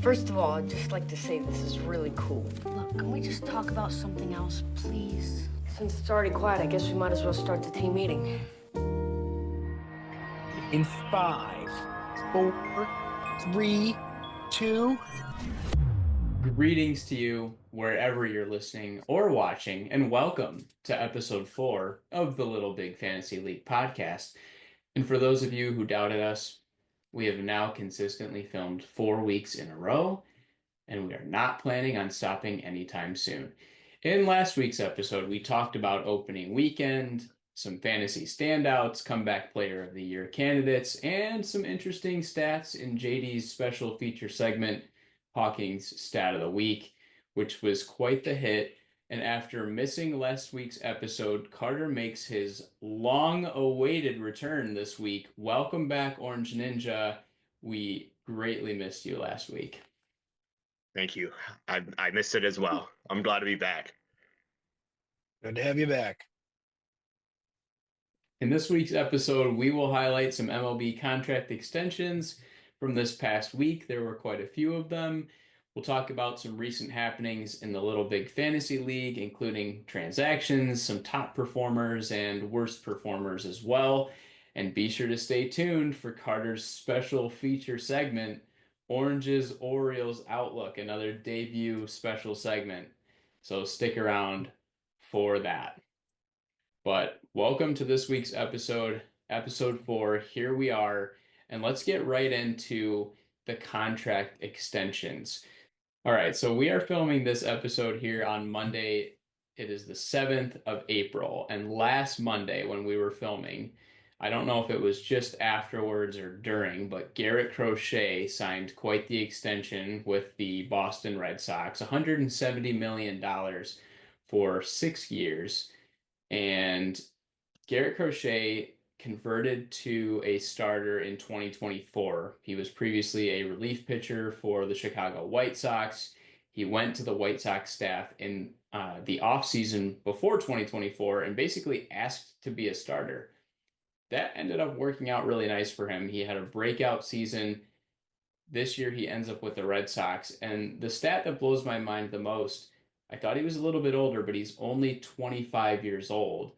First of all, I'd just like to say this is really cool. Look, can we just talk about something else, please? Since it's already quiet, I guess we might as well start the team meeting. In 5, 4, 3, 2. Greetings to you wherever you're listening or watching, and welcome to episode 4 of the Little Big Fantasy League podcast. And for those of you who doubted us, we have now consistently filmed 4 weeks in a row, and we are not planning on stopping anytime soon. In last week's episode, we talked about opening weekend, some fantasy standouts, comeback player of the year candidates, and some interesting stats in JD's special feature segment, Hawking's Stat of the Week, which was quite the hit. And after missing last week's episode, Carter makes his long-awaited return this week. Welcome back, Orange Ninja. We greatly missed you last week. Thank you. I missed it as well. I'm glad to be back. Good to have you back. In this week's episode, we will highlight some MLB contract extensions from this past week. There were quite a few of them. We'll talk about some recent happenings in the Little Big Fantasy League, including transactions, some top performers, and worst performers as well. And be sure to stay tuned for Carter's special feature segment, Orange's Orioles Outlook, another debut special segment. So stick around for that. But welcome to this week's episode, episode 4. Here we are, and let's get right into the contract extensions. All right, so we are filming this episode here on Monday. It is the 7th of April, and last Monday when we were filming, I don't know if it was just afterwards or during, but Garret Crochet signed quite the extension with the Boston Red Sox, $170 million for 6 years. And Garret Crochet converted to a starter in 2024. He was previously a relief pitcher for the Chicago White Sox. He went to the White Sox staff in the offseason before 2024 and basically asked to be a starter. That ended up working out really nice for him. He had a breakout season. This year he ends up with the Red Sox. And the stat that blows my mind the most, I thought he was a little bit older, but he's only 25 years old.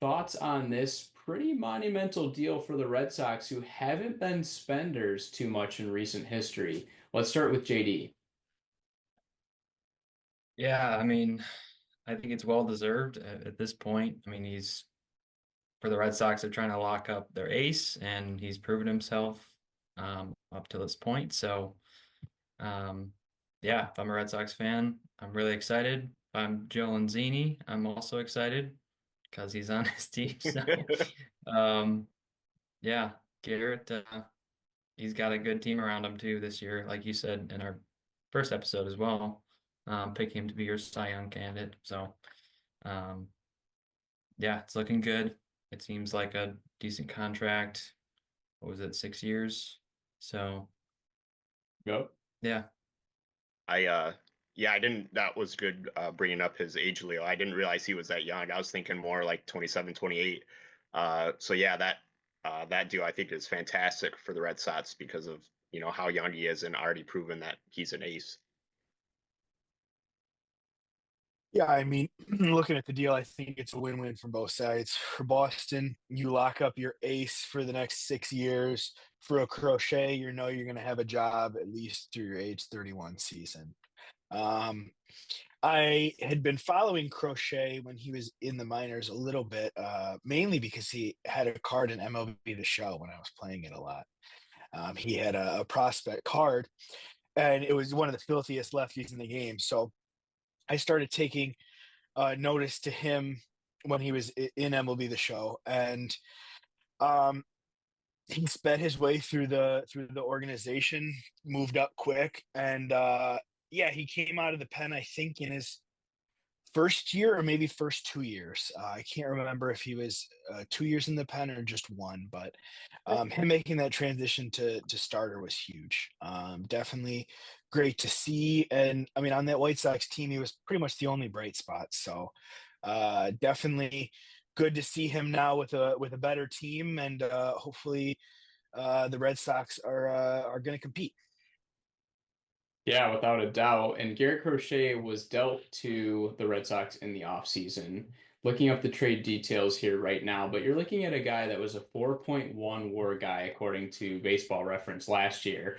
Thoughts on this pretty monumental deal for the Red Sox, who haven't been spenders too much in recent history? Let's start with JD. Yeah, I mean, I think it's well deserved at this point. I mean, for the Red Sox, they're trying to lock up their ace, and he's proven himself up to this point. So, yeah, if I'm a Red Sox fan, I'm really excited. If I'm Joe Lanzini, I'm also excited because he's on his team. So, yeah, Garrett, he's got a good team around him too this year, like you said in our first episode as well. Picking him to be your Cy Young candidate. So, yeah, it's looking good. It seems like a decent contract. What was it, 6 years? So, Go. Yeah. I didn't, that was good bringing up his age, Leo. I didn't realize he was that young. I was thinking more like 27, 28. So yeah, that deal I think is fantastic for the Red Sox because of, how young he is and already proven that he's an ace. Yeah, I mean, looking at the deal, I think it's a win-win from both sides. For Boston, you lock up your ace for the next 6 years. For a Crochet, you're going to have a job at least through your age 31 season. I had been following Crochet when he was in the minors a little bit, mainly because he had a card in MLB The Show when I was playing it a lot. He had a prospect card, and it was one of the filthiest lefties in the game. So I started taking notice to him when he was in MLB The Show, and he sped his way through the organization, moved up quick, and he came out of the pen, I think, in his first year or maybe first 2 years. I can't remember if he was 2 years in the pen or just one, but him making that transition to starter was huge. Definitely great to see. And I mean, on that White Sox team, he was pretty much the only bright spot. So definitely good to see him now with a better team, and hopefully the Red Sox are going to compete. Yeah, without a doubt. And Garret Crochet was dealt to the Red Sox in the offseason. Looking up the trade details here right now, but you're looking at a guy that was a 4.1 WAR guy according to Baseball Reference last year.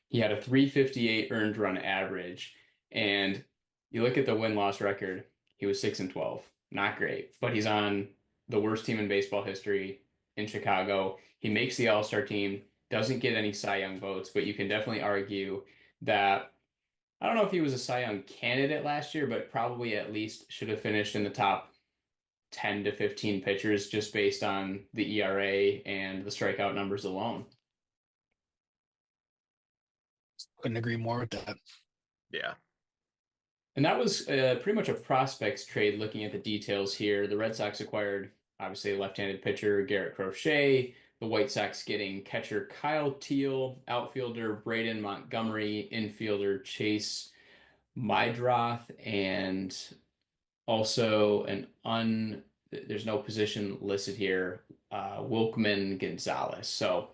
He had a 358 earned run average, and you look at the win-loss record, he was 6-12. Not great, but he's on the worst team in baseball history in Chicago. He makes the All-Star team, doesn't get any Cy Young votes, but you can definitely argue that I don't know if he was a Cy Young candidate last year, but probably at least should have finished in the top 10 to 15 pitchers just based on the ERA and the strikeout numbers alone. Couldn't agree more with that. Yeah. And that was pretty much a prospects trade looking at the details here. The Red Sox acquired, obviously, left-handed pitcher Garret Crochet, the White Sox getting catcher Kyle Teal, outfielder Braden Montgomery, infielder Chase Mydroth, and also there's no position listed here, Wilkman Gonzalez. So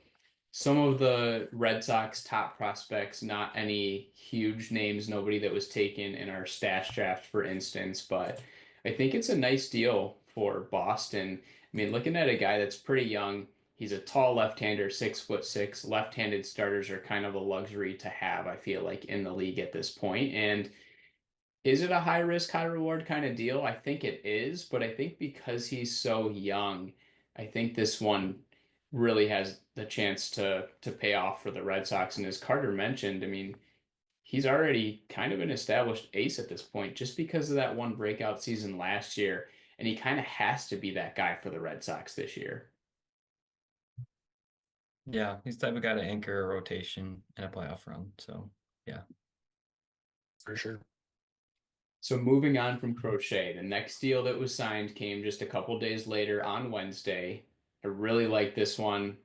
some of the Red Sox top prospects, not any huge names, nobody that was taken in our stash draft, for instance, but I think it's a nice deal for Boston. I mean, looking at a guy that's pretty young, he's a tall left-hander, 6'6". Left-handed starters are kind of a luxury to have, I feel like, in the league at this point. And is it a high risk, high reward kind of deal? I think it is, but I think because he's so young, I think this one really has the chance to pay off for the Red Sox. And as Carter mentioned, I mean, he's already kind of an established ace at this point just because of that one breakout season last year, and he kind of has to be that guy for the Red Sox this year. Yeah, he's the type of guy to anchor a rotation in a playoff run. So yeah. For sure. So moving on from Crochet, the next deal that was signed came just a couple days later on Wednesday. I really like this one.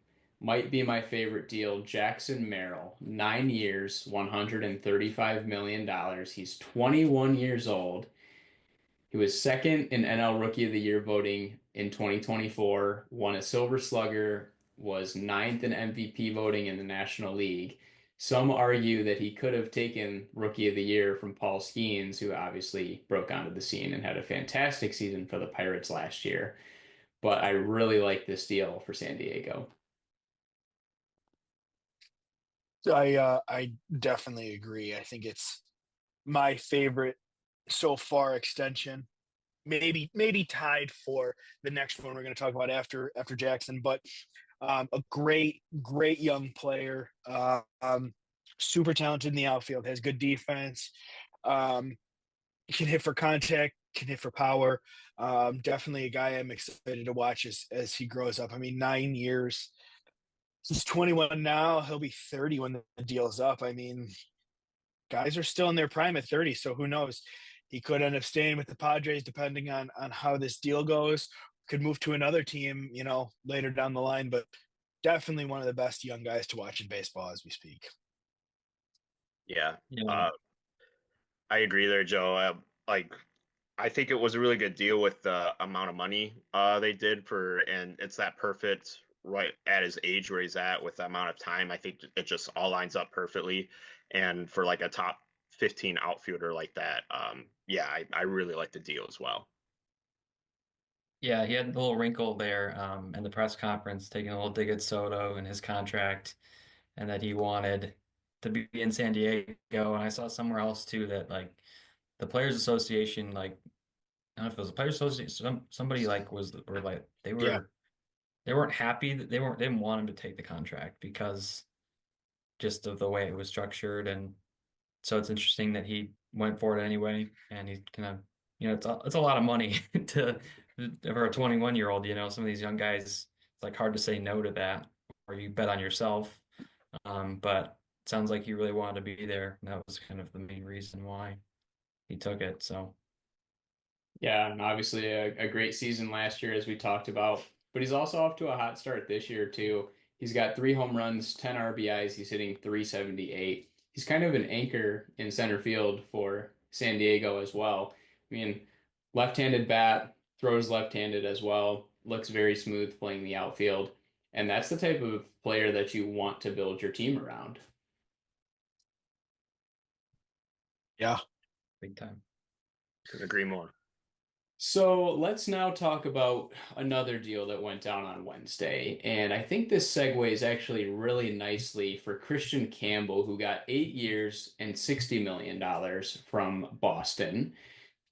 Might be my favorite deal. Jackson Merrill, 9 years, $135 million. He's 21 years old. He was second in NL Rookie of the Year voting in 2024, won a Silver Slugger, was ninth in MVP voting in the National League. Some argue that he could have taken Rookie of the Year from Paul Skeens, who obviously broke onto the scene and had a fantastic season for the Pirates last year. But I really like this deal for San Diego. I definitely agree. I think it's my favorite so far extension. Maybe tied for the next one we're going to talk about after Jackson, but a great young player, super talented in the outfield, has good defense, can hit for contact, can hit for power. Definitely a guy I'm excited to watch as he grows up. I mean, 9 years. He's 21 now. He'll be 30 when the deal's up. I mean, guys are still in their prime at 30, so who knows? He could end up staying with the Padres depending on how this deal goes. Could move to another team, later down the line, but definitely one of the best young guys to watch in baseball as we speak. Yeah. Yeah. I agree there, Joe. I think it was a really good deal with the amount of money they did and it's that perfect right at his age where he's at with the amount of time. I think it just all lines up perfectly. And for like a top 15 outfielder like that, yeah, I really like the deal as well. Yeah, he had a little wrinkle there in the press conference, taking a little dig at Soto and his contract, and that he wanted to be in San Diego. And I saw somewhere else too that like the Players Association, like I don't know if it was the Players Association, somebody like were like Yeah. they weren't happy that they didn't want him to take the contract because just of the way it was structured. And so it's interesting that he went for it anyway, and he's kind of, it's a lot of money to for a 21-year-old. Some of these young guys, it's like hard to say no to that, or you bet on yourself. But it sounds like he really wanted to be there, and that was kind of the main reason why he took it. So Yeah, and obviously a great season last year, as we talked about. But he's also off to a hot start this year, too. He's got 3 home runs, 10 RBIs. He's hitting 378. He's kind of an anchor in center field for San Diego as well. I mean, left-handed bat, throws left-handed as well, looks very smooth playing the outfield. And that's the type of player that you want to build your team around. Yeah. big time. Couldn't agree more. So let's now talk about another deal that went down on Wednesday. And I think this segues actually really nicely for Kristian Campbell, who got 8 years and $60 million from Boston.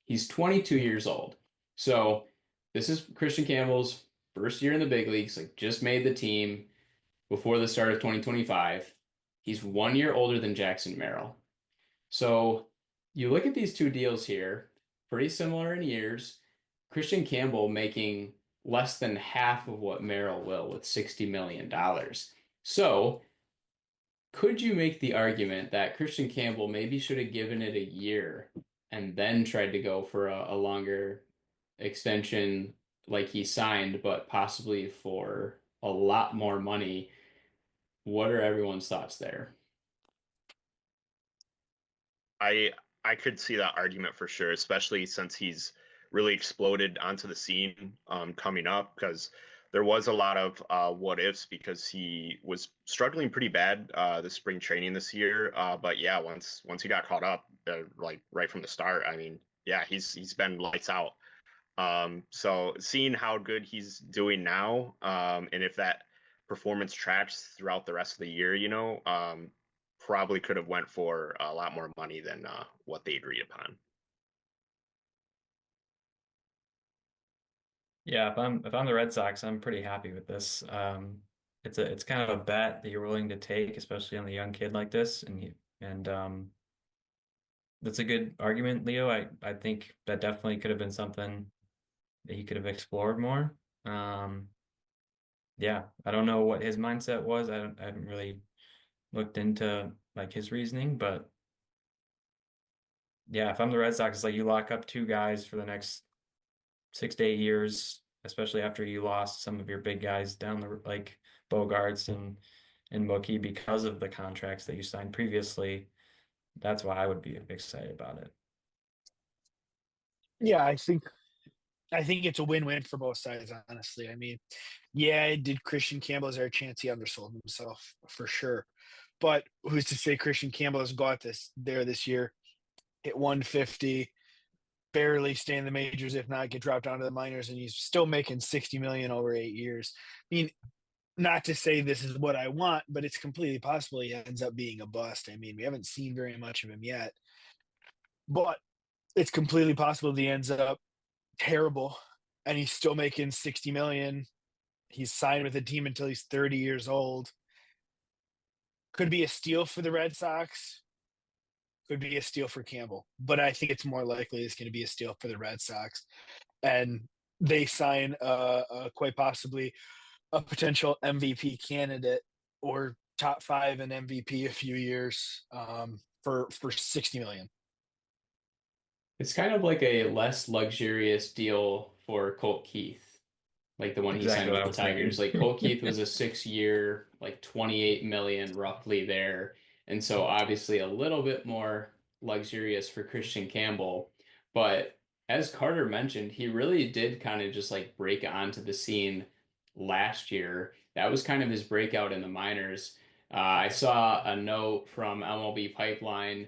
He's 22 years old. So this is Kristian Campbell's first year in the big leagues, like just made the team before the start of 2025. He's 1 year older than Jackson Merrill. So you look at these two deals here, pretty similar in years. Kristian Campbell making less than half of what Merrill will with $60 million. So could you make the argument that Kristian Campbell maybe should have given it a year and then tried to go for a longer extension like he signed, but possibly for a lot more money? What are everyone's thoughts there? I could see that argument for sure, especially since he's really exploded onto the scene coming up, because there was a lot of what ifs because he was struggling pretty bad the spring training this year. But yeah, once he got caught up, like right from the start, I mean, yeah, he's been lights out. So seeing how good he's doing now, and if that performance tracks throughout the rest of the year, probably could have went for a lot more money than what they agreed upon. Yeah, if I'm the Red Sox, I'm pretty happy with this. It's kind of a bet that you're willing to take, especially on a young kid like this, and that's a good argument, Leo. I think that definitely could have been something that he could have explored more. Um, yeah, I don't know what his mindset was. I haven't really looked into like his reasoning, but yeah, if I'm the Red Sox, it's like you lock up two guys for the next 6 to 8 years, especially after you lost some of your big guys down the like Bogarts and Mookie because of the contracts that you signed previously. That's why I would be excited about it. Yeah, I think it's a win-win for both sides, honestly. I mean, yeah, did Kristian Campbell is there a chance he undersold himself for sure. But who's to say Kristian Campbell has got this year, hit 150, barely stay in the majors, if not get dropped down to the minors, and he's still making 60 million over 8 years. I mean, not to say this is what I want, but it's completely possible he ends up being a bust. I mean, we haven't seen very much of him yet, but it's completely possible that he ends up terrible and he's still making 60 million. He's signed with a team until he's 30 years old. Could be a steal for the Red Sox. Could be a steal for Campbell, but I think it's more likely it's going to be a steal for the Red Sox, and they sign quite possibly a potential MVP candidate or top five in MVP a few years for 60 million. It's kind of like a less luxurious deal for Colt Keith, like the one he Exactly signed what with I the was Tigers. thinking. Like Colt Keith was a 6 year, like 28 million roughly there. And so obviously a little bit more luxurious for Kristian Campbell. But as Carter mentioned, he really did kind of just like break onto the scene last year. That was kind of his breakout in the minors. I saw a note from MLB Pipeline.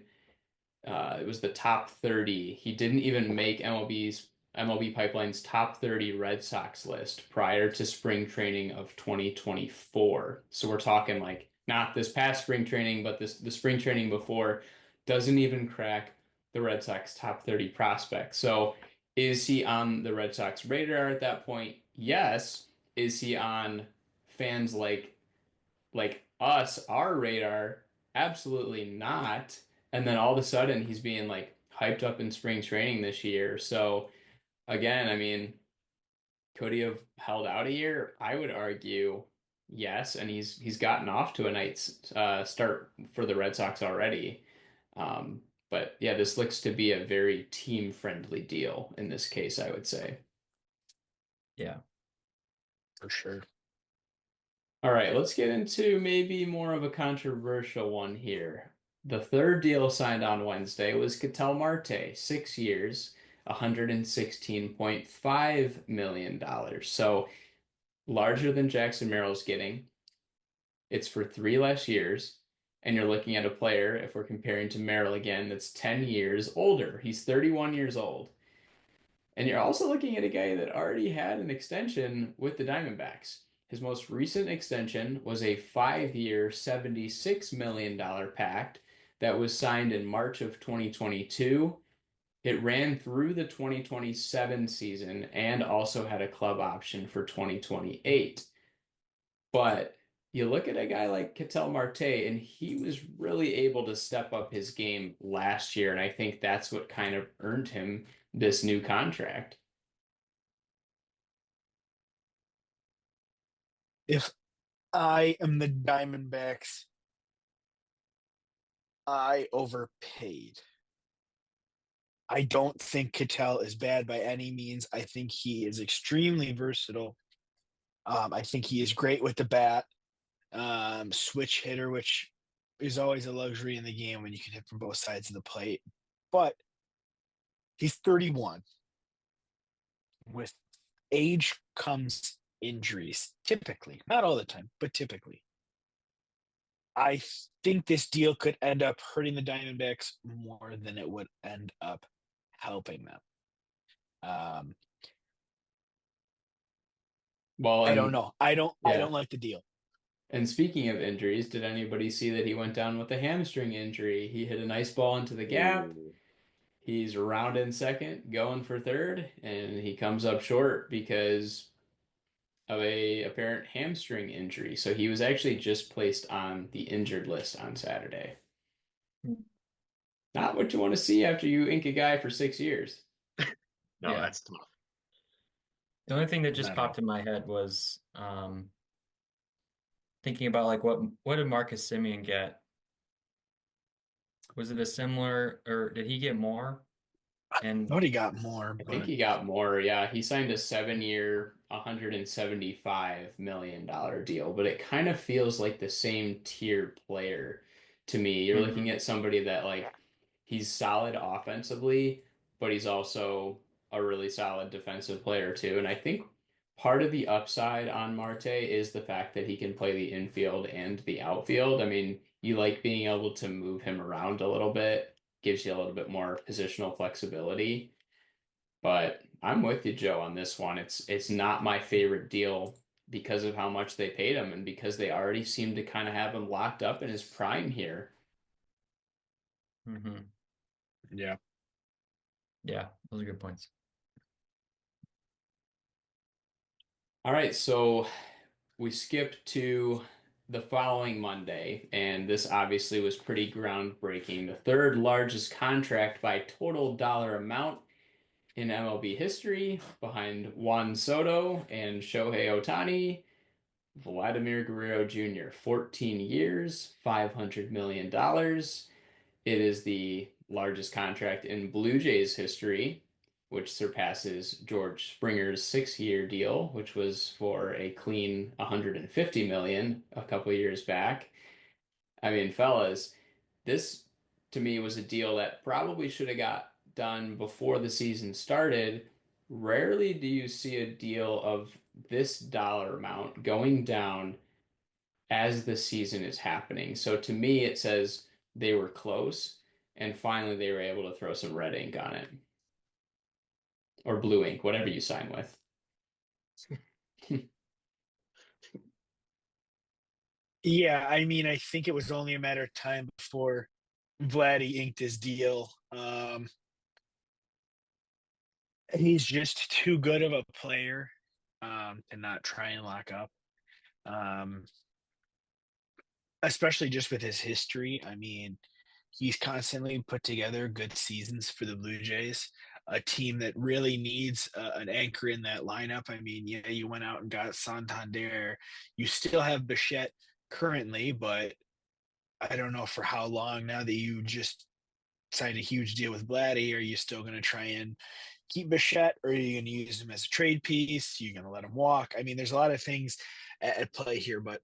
It was the top 30. He didn't even make MLB Pipeline's top 30 Red Sox list prior to spring training of 2024. So we're talking like not this past spring training, but the spring training before doesn't even crack the Red Sox top 30 prospects. So is he on the Red Sox radar at that point? Yes. Is he on fans like us, our radar? Absolutely not. And then all of a sudden he's being like hyped up in spring training this year. So again, I mean, could he have held out a year? I would argue yes, and he's gotten off to a nice start for the Red Sox already. Um, but yeah, this looks to be a very team friendly deal in this case, I would say. Yeah. For sure. All right, let's get into maybe more of a controversial one here. The third deal signed on Wednesday was Ketel Marte, 6 years, $116.5 million. So larger than Jackson Merrill's getting. It's for 3 less years. And you're looking at a player, if we're comparing to Merrill again, that's 10 years older. He's 31 years old. And you're also looking at a guy that already had an extension with the Diamondbacks. His most recent extension was a 5-year, $76 million pact that was signed in March of 2022. It ran through the 2027 season and also had a club option for 2028. But you look at a guy like Ketel Marte, and he was really able to step up his game last year. And I think that's what kind of earned him this new contract. If I am the Diamondbacks, I overpaid. I don't think Ketel is bad by any means. I think he is extremely versatile. I think he is great with the bat, switch hitter, which is always a luxury in the game when you can hit from both sides of the plate. But he's 31. With age comes injuries, typically, not all the time, but typically. I think this deal could end up hurting the Diamondbacks more than it would end up helping them. Well, I don't and know. I don't yeah. like the deal. And speaking of injuries, did anybody see that he went down with a hamstring injury? He hit a nice ball into the gap. Ooh. He's around in second, going for third, and he comes up short because of a apparent hamstring injury. So he was actually just placed on the injured list on Saturday. Not what you want to see after you ink a guy for 6 years. No, Yeah. that's tough. The only thing that just No. popped in my head was thinking about like what did Marcus Simeon get? Was it a similar, or did he get more? And Thought he got more, I but think he got more. Yeah, he signed a 7-year, $175 million deal, but it kind of feels like the same tier player to me. You're looking at somebody that like he's solid offensively, but he's also a really solid defensive player too. And I think part of the upside on Marte is the fact that he can play the infield and the outfield. I mean, you like being able to move him around a little bit, gives you a little bit more positional flexibility. But I'm with you, Joe, on this one. It's not my favorite deal because of how much they paid him and because they already seem to kind of have him locked up in his prime here. yeah. yeah, those are good points. All right, so we skipped to the following Monday, and this obviously was pretty groundbreaking. The third largest contract by total dollar amount in MLB history, behind Juan Soto and Shohei Ohtani. Vladimir Guerrero Jr., 14 years, $500 million. It is the largest contract in Blue Jays history, which surpasses George Springer's 6-year deal, which was for a clean 150 million a couple years back. I mean, fellas, this to me was a deal that probably should have got done before the season started. Rarely do you see a deal of this dollar amount going down as the season is happening. So to me, it says they were close, and finally they were able to throw some red ink on it. Or blue ink, whatever you sign with. Yeah, I mean, I think it was only a matter of time before Vladdy inked his deal. He's just too good of a player to not try and lock up. Especially just with his history. I mean, he's constantly put together good seasons for the Blue Jays, a team that really needs an anchor in that lineup. I mean, yeah, you went out and got Santander. You still have Bichette currently, but I don't know for how long now that you just signed a huge deal with Vladdy. Are you still going to try and keep Bichette, or are you going to use him as a trade piece? You're going to let him walk? I mean, there's a lot of things at play here, but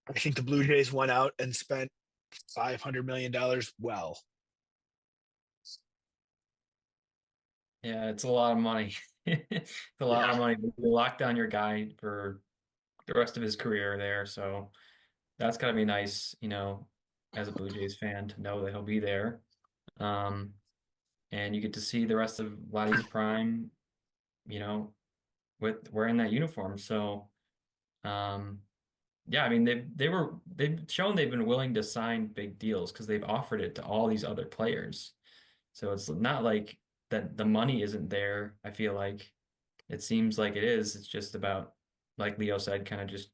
I think the Blue Jays went out and spent $500 million well. Yeah, it's a lot of money. It's a lot of money. You lock down your guy for the rest of his career there, so that's gotta be nice, as a Blue Jays fan to know that he'll be there. And you get to see the rest of Vladdy's prime, you know, with wearing that uniform. So, yeah, I mean they've shown they've been willing to sign big deals because they've offered it to all these other players. So it's not like that the money isn't there. I feel like it seems like it is. It's just about, like Leo said, kind of just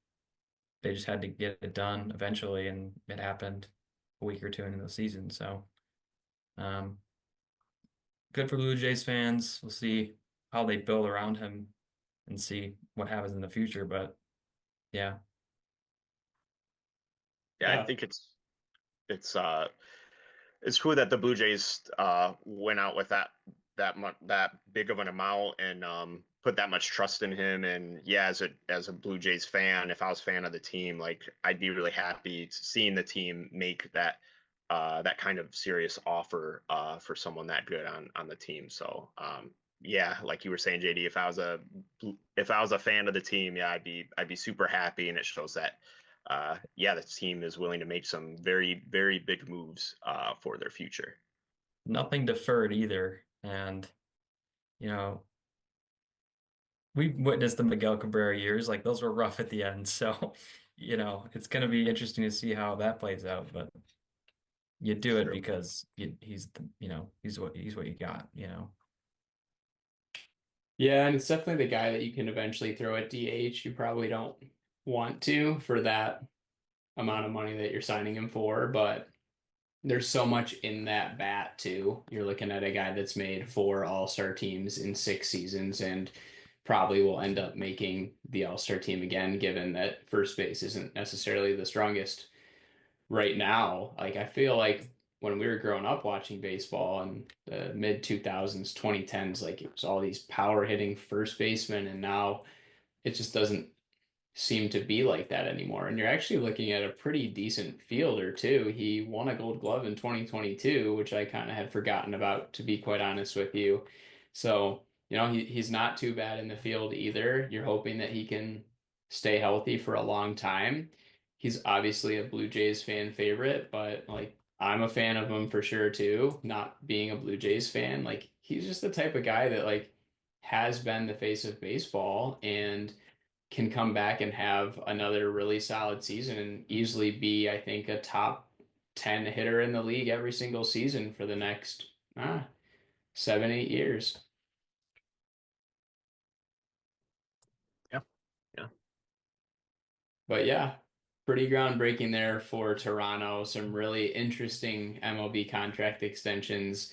they just had to get it done eventually, and it happened a week or two into the season. So, good for Blue Jays fans. We'll see how they build around him and see what happens in the future. But yeah, Yeah, I think it's cool that the Blue Jays went out with that big of an amount and put that much trust in him. And yeah, as a Blue Jays fan, if I was a fan of the team, like I'd be really happy seeing the team make that kind of serious offer for someone that good on the team. So yeah, like you were saying, JD, if I was a fan of the team, yeah, I'd be super happy, and it shows that yeah, the team is willing to make some very, very big moves for their future. nothing deferred either. And, you know, we witnessed the Miguel Cabrera years. Like those were rough at the end. So, you know, it's going to be interesting to see how that plays out. But you do it True. because he's what you got, you know. Yeah, and it's definitely the guy that you can eventually throw at DH. You probably don't want to for that amount of money that you're signing him for, but there's so much in that bat too. You're looking at a guy that's made 4 All-Star teams in 6 seasons and probably will end up making the All-Star team again, given that first base isn't necessarily the strongest right now. Like I feel like when we were growing up watching baseball in the mid 2000s, 2010s, like it was all these power hitting first basemen, and now it just doesn't seem to be like that anymore. And you're actually looking at a pretty decent fielder too. He won a Gold Glove in 2022, which I kind of had forgotten about, to be quite honest with you. So, you know, he's not too bad in the field either. You're hoping that he can stay healthy for a long time. He's obviously a Blue Jays fan favorite, but like I'm a fan of him for sure too, not being a Blue Jays fan. Like he's just the type of guy that like has been the face of baseball and can come back and have another really solid season and easily be, I think, a top 10 hitter in the league every single season for the next 7-8 years. Yeah. Yeah. But yeah, pretty groundbreaking there for Toronto. Some really interesting MLB contract extensions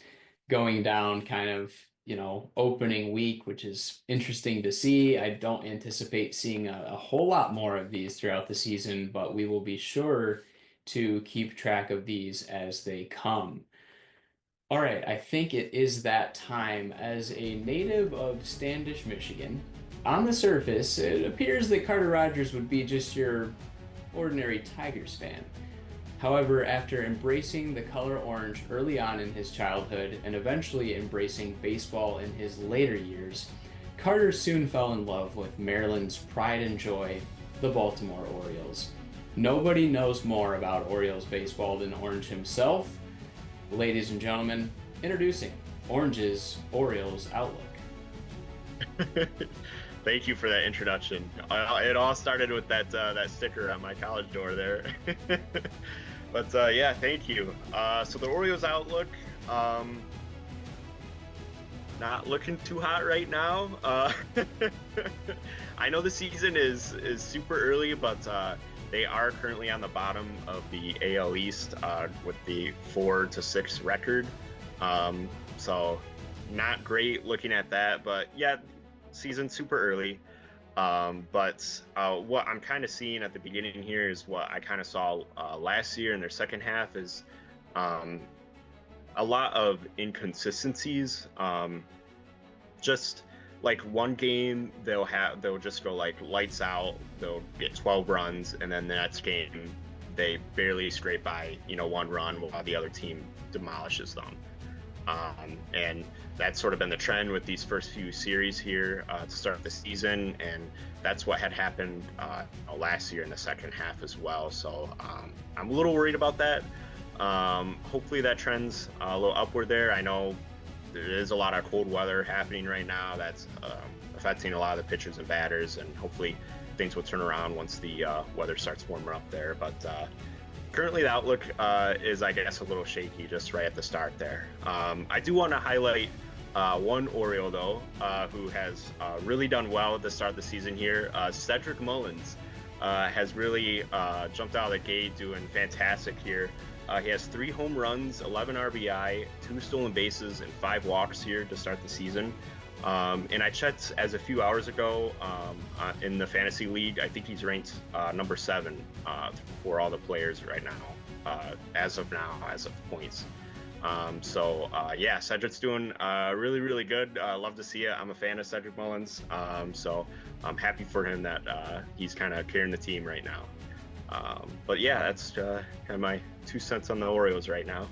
going down kind of, you know, opening week, which is interesting to see. I don't anticipate seeing a whole lot more of these throughout the season, but we will be sure to keep track of these as they come. All right, I think it is that time. As a native of Standish, Michigan, on the surface, it appears that Carter Rogers would be just your ordinary Tigers fan. However, after embracing the color orange early on in his childhood and eventually embracing baseball in his later years, Carter soon fell in love with Maryland's pride and joy, the Baltimore Orioles. Nobody knows more about Orioles baseball than Orange himself. Ladies and gentlemen, introducing Orange's Orioles Outlook. Thank you for that introduction. It all started with that sticker on my college door there. But yeah, thank you. So the Orioles outlook, not looking too hot right now. I know the season is super early, but they are currently on the bottom of the AL East with the 4-6 record. So not great looking at that, but yeah, season super early. But what I'm kind of seeing at the beginning here is what I kind of saw last year in their second half is a lot of inconsistencies. Just like one game they'll just go like lights out, they'll get 12 runs, and then the next game they barely scrape by 1 run while the other team demolishes them. And that's sort of been the trend with these first few series here to start the season, and that's what had happened last year in the second half as well. So I'm a little worried about that. Hopefully that trends a little upward there. I know there is a lot of cold weather happening right now that's affecting a lot of the pitchers and batters, and hopefully things will turn around once the weather starts warming up there. But currently the outlook is, I guess, a little shaky just right at the start there. I do want to highlight one Oriole, though, who has really done well at the start of the season here. Cedric Mullins has really jumped out of the gate, doing fantastic here. He has 3 home runs, 11 RBI, 2 stolen bases, and 5 walks here to start the season. And I checked as a few hours ago in the fantasy league. I think he's ranked number 7 for all the players right now, as of points. Yeah, Cedric's doing really, really good. Love to see it. I'm a fan of Cedric Mullins. So I'm happy for him that he's kind of carrying the team right now. But yeah, that's kind of my 2 cents on the Orioles right now.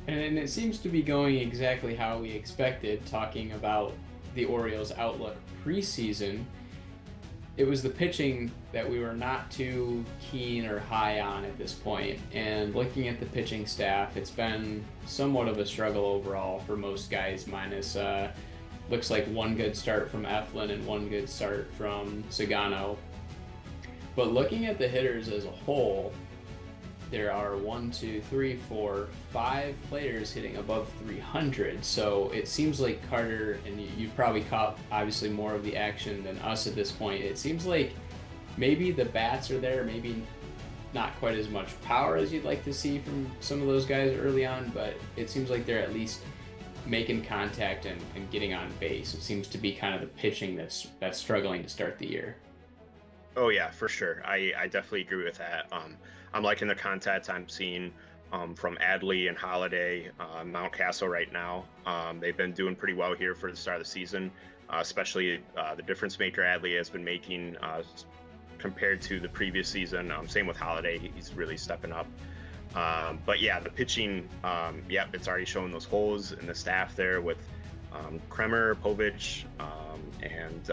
And it seems to be going exactly how we expected, talking about the Orioles' outlook preseason. It was the pitching that we were not too keen or high on at this point. And looking at the pitching staff, it's been somewhat of a struggle overall for most guys, minus looks like 1 good start from Eflin and 1 good start from Sagano. But looking at the hitters as a whole, there are 5 players hitting above 300. So it seems like Carter, and you've probably caught obviously more of the action than us at this point. It seems like maybe the bats are there, maybe not quite as much power as you'd like to see from some of those guys early on, but it seems like they're at least making contact and getting on base. It seems to be kind of the pitching that's struggling to start the year. Oh yeah, for sure. I definitely agree with that. I'm liking the contact I'm seeing from Adley and Holiday, Mountcastle right now. They've been doing pretty well here for the start of the season, especially the difference maker Adley has been making compared to the previous season. Same with Holiday, he's really stepping up. But yeah, the pitching, it's already showing those holes in the staff there with Kremer, Povich, and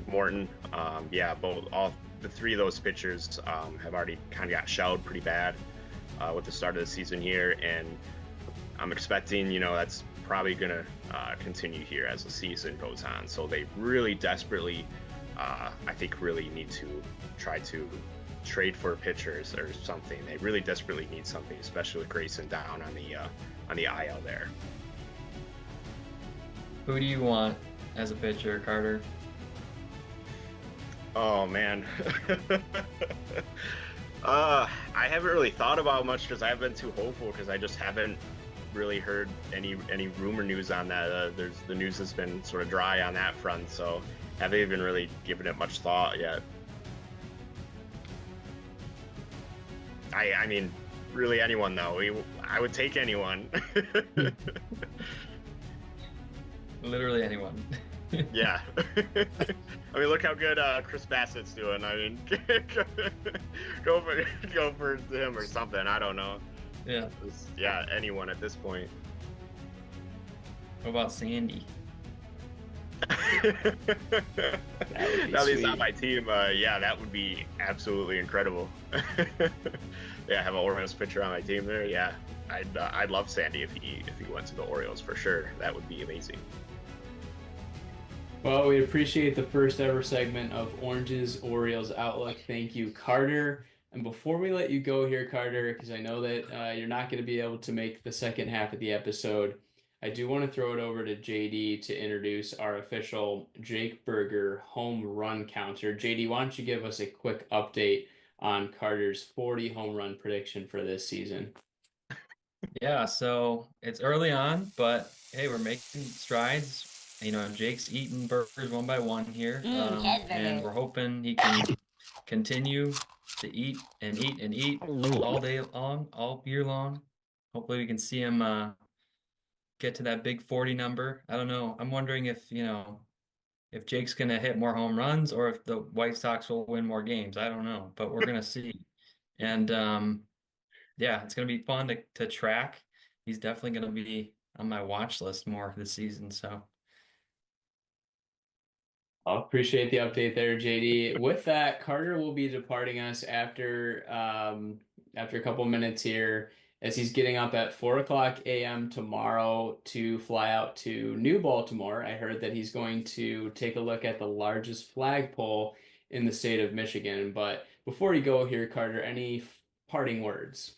Morton. All the 3 of those pitchers have already kind of got shelled pretty bad with the start of the season here, and I'm expecting, that's probably going to continue here as the season goes on. So they really desperately, I think, really need to try to trade for pitchers or something. They really desperately need something, especially with Grayson down on the IL there. Who do you want as a pitcher, Carter? Oh man. I haven't really thought about much because I haven't been too hopeful, because I just haven't really heard any rumor news on that. The news has been sort of dry on that front, so haven't even really given it much thought yet. I mean, really anyone though. I would take anyone. Literally anyone. Yeah. I mean, look how good Chris Bassit's doing. I mean, go for him or something. I don't know. Yeah. Anyone at this point. What about Sandy? Now that he's on my team, that would be absolutely incredible. Yeah, have an Orioles pitcher on my team there. Yeah, I'd love Sandy if he went to the Orioles for sure. That would be amazing. Well, we appreciate the first ever segment of Orange's Orioles Outlook. Thank you, Carter. And before we let you go here, Carter, because I know that you're not going to be able to make the second half of the episode, I do want to throw it over to JD to introduce our official Jake Berger home run counter. JD, why don't you give us a quick update on Carter's 40 home run prediction for this season? Yeah, so it's early on, but hey, we're making strides. Jake's eating burgers 1 by 1 here, and we're hoping he can continue to eat and eat and eat all day long, all year long. Hopefully we can see him get to that big 40 number. I don't know. I'm wondering if Jake's going to hit more home runs or if the White Sox will win more games. I don't know, but we're going to see. And it's going to be fun to track. He's definitely going to be on my watch list more this season. So I appreciate the update there, JD. With that, Carter will be departing us after a couple minutes here, as he's getting up at 4 o'clock a.m. tomorrow to fly out to New Baltimore. I heard that he's going to take a look at the largest flagpole in the state of Michigan. But before you go here, Carter, any parting words?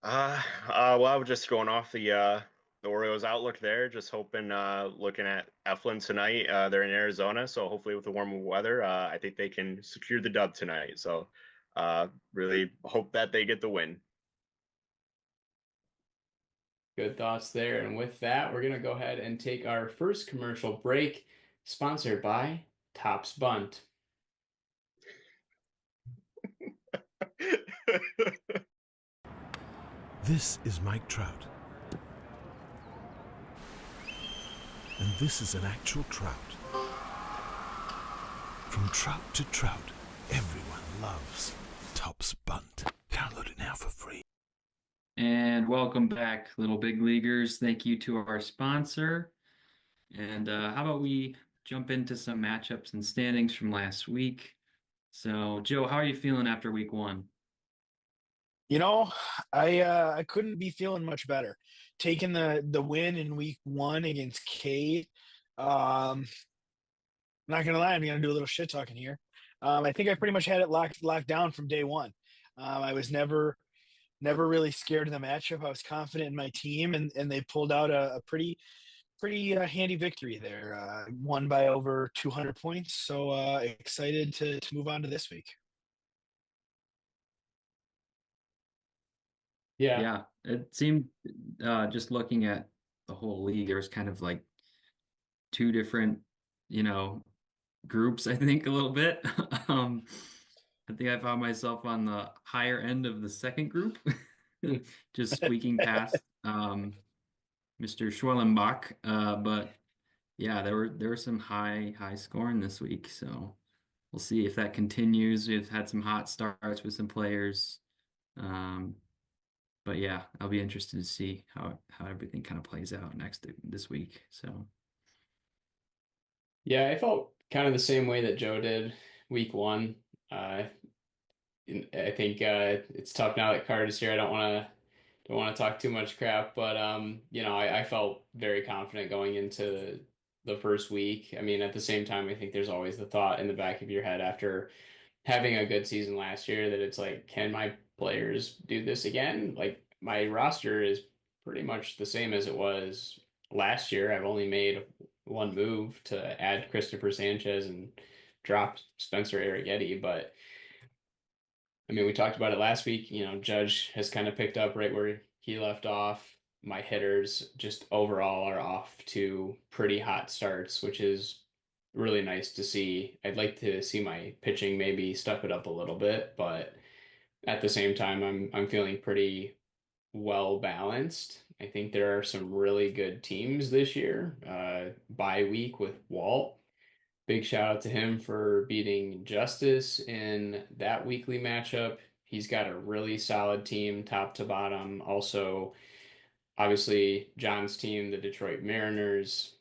Well, I was just going off the Orioles outlook there, just hoping, looking at Eflin tonight. They're in Arizona, so hopefully with the warmer weather, I think they can secure the dub tonight. So, really hope that they get the win. Good thoughts there. And with that, we're going to go ahead and take our first commercial break, sponsored by Topps Bunt. This is Mike Trout. And this is an actual trout. From trout to trout, everyone loves Topps Bunt. Download it now for free. And welcome back, little big leaguers. Thank you to our sponsor. And how about we jump into some matchups and standings from last week? So, Joe, how are you feeling after week 1? You know, I couldn't be feeling much better. Taking the win in week 1 against Cade. I'm not gonna lie, I'm gonna do a little shit talking here. I think I pretty much had it locked down from day one. I was never really scared of the matchup. I was confident in my team, and they pulled out a pretty handy victory there. Won by over 200 points. So excited to move on to this week. Yeah, it seemed just looking at the whole league, there's kind of like 2 different, groups, I think, a little bit. I think I found myself on the higher end of the second group, just squeaking past Mr. Schwellenbach. But yeah, there were some high scoring this week, so we'll see if that continues. We've had some hot starts with some players. But yeah, I'll be interested to see how everything kind of plays out this week. So Yeah, I felt kind of the same way that Joe did week 1. I think it's tough now that Carter's here. I don't want to talk too much crap, but I felt very confident going into the first week. I mean, at the same time, I think there's always the thought in the back of your head after having a good season last year that it's like, can my players do this again? Like, my roster is pretty much the same as it was last year. I've only made one move to add Christopher Sanchez and drop Spencer Arrighetti, but I mean, we talked about it last week. Judge has kind of picked up right where he left off. My hitters just overall are off to pretty hot starts, which is really nice to see. I'd like to see my pitching maybe step it up a little bit, but at the same time, I'm feeling pretty well balanced. I think there are some really good teams this year. Bye week with Walt. Big shout out to him for beating Justice in that weekly matchup. He's got a really solid team, top to bottom. Also, obviously, John's team, the Detroit Mariners,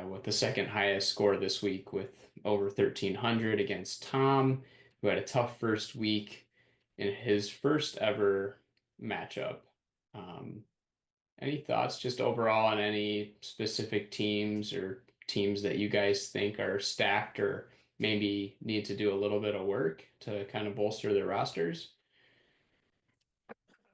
with the second highest score this week with over 1,300 against Tom, who had a tough first week in his first ever matchup. Any thoughts just overall on any specific teams or teams that you guys think are stacked or maybe need to do a little bit of work to kind of bolster their rosters?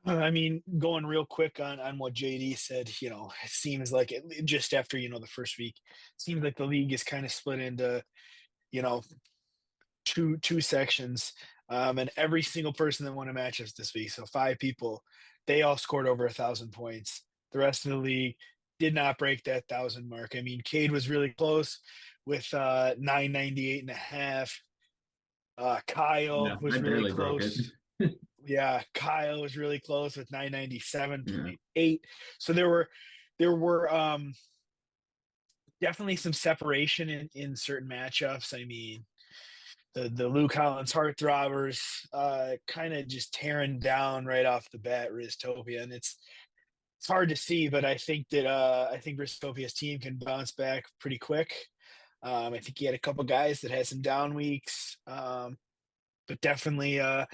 I mean, going real quick on what JD said, it seems like just after, the first week, it seems like the league is kind of split into, two sections. And every single person that won a matchups this week, so 5 people, they all scored over 1,000 points. The rest of the league did not break that 1,000 mark. I mean, Cade was really close with 998.5. Kyle was I really barely broke close. it. Yeah, Kyle was really close with 997.8. So there were definitely some separation in certain matchups. I mean, the Luke Hollins Heartthrobbers kind of just tearing down right off the bat Riztopia, and it's hard to see, but I think that Ristopia's team can bounce back pretty quick. I think he had a couple guys that had some down weeks, but definitely a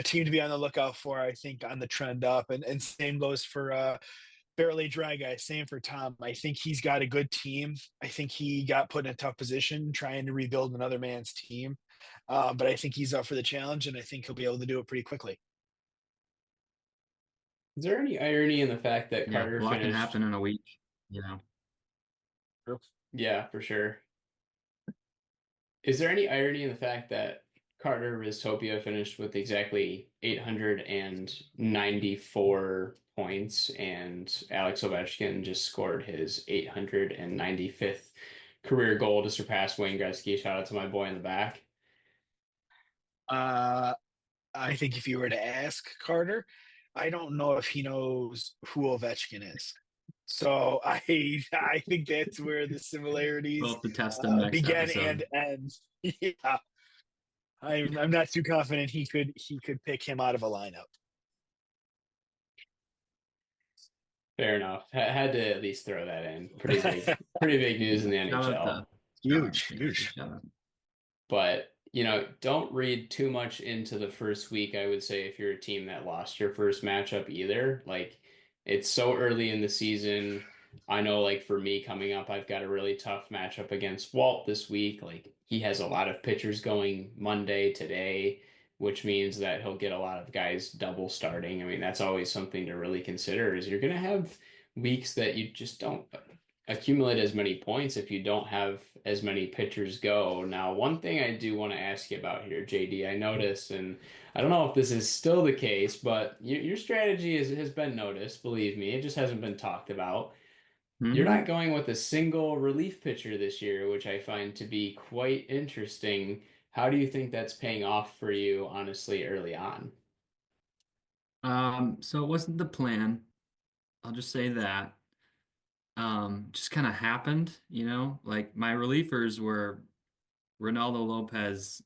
team to be on the lookout for, I think, on the trend up. And same goes for Barely Dry Guy. Same for Tom. I think he's got a good team. I think he got put in a tough position trying to rebuild another man's team. But I think he's up for the challenge, and I think he'll be able to do it pretty quickly. Is there any irony in the fact that Yeah, Carter a lot can finished? happen in a week. You know. Yeah, for sure. Is there any irony in the fact that Carter Riztopia finished with exactly 894 points, and Alex Ovechkin just scored his 895th career goal to surpass Wayne Gretzky? Shout out to my boy in the back. Uh, I think if you were to ask Carter, I don't know if he knows who Ovechkin is. So I think that's where the similarities We'll have to test him next begin episode. and end. Yeah, I'm not too confident he could pick him out of a lineup. Fair enough. Had to at least throw that in. Pretty big news in the Shout out NHL. Huge, to- huge. shout out. But, don't read too much into the first week, I would say, if you're a team that lost your first matchup either. Like, it's so early in the season. I know, like, for me coming up, I've got a really tough matchup against Walt this week. Like, he has a lot of pitchers going Monday, today, which means that he'll get a lot of guys double starting. I mean, that's always something to really consider, is you're going to have weeks that you just don't accumulate as many points if you don't have as many pitchers go. Now, one thing I do want to ask you about here, JD, I noticed, and I don't know if this is still the case, but your strategy has been noticed, believe me. It just hasn't been talked about. You're Mhm. not going with a single relief pitcher this year, which I find to be quite interesting. How do you think that's paying off for you, honestly, early on? So it wasn't the plan. I'll just say that. Just kind of happened, like my relievers were Ronaldo Lopez